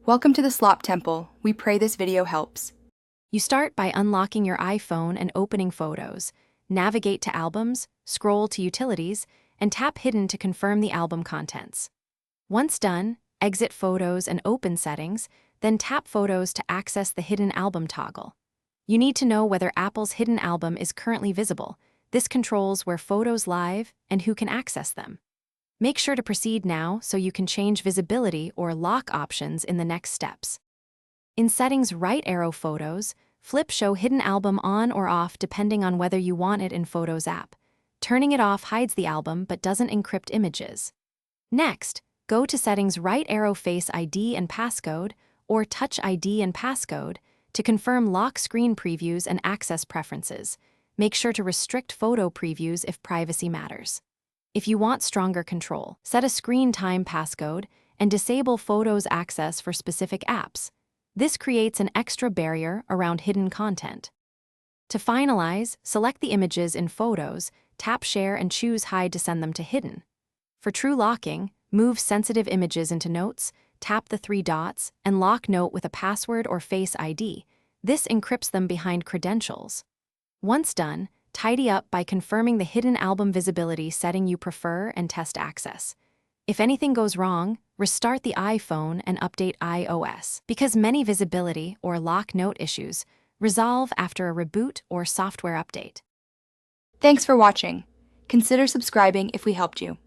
Welcome to the Slop Temple. We pray this video helps. You start by unlocking your iPhone and opening Photos. Navigate to Albums, scroll to Utilities, and tap Hidden to confirm the album contents. Once done, exit Photos and open Settings, then tap Photos to access the Hidden Album toggle. You need to know whether Apple's Hidden Album is currently visible. This controls where photos live and who can access them. Make sure to proceed now so you can change visibility or lock options in the next steps. In Settings, right arrow Photos, flip Show Hidden Album on or off depending on whether you want it in Photos app. Turning it off hides the album but doesn't encrypt images. Next, go to Settings, right arrow Face ID and Passcode, or Touch ID and Passcode, to confirm lock screen previews and access preferences. Make sure to restrict photo previews if privacy matters. If you want stronger control, set a screen time passcode and disable Photos access for specific apps. This creates an extra barrier around hidden content. To finalize, select the images in Photos, tap Share and choose Hide to send them to Hidden. For true locking, move sensitive images into Notes, tap the three dots, and lock Note with a password or Face ID. This encrypts them behind credentials. Once done, tidy up by confirming the Hidden Album visibility setting you prefer and test access. If anything goes wrong, restart the iPhone and update iOS, because many visibility or lock note issues resolve after a reboot or software update. Thanks for watching. Consider subscribing if we helped you.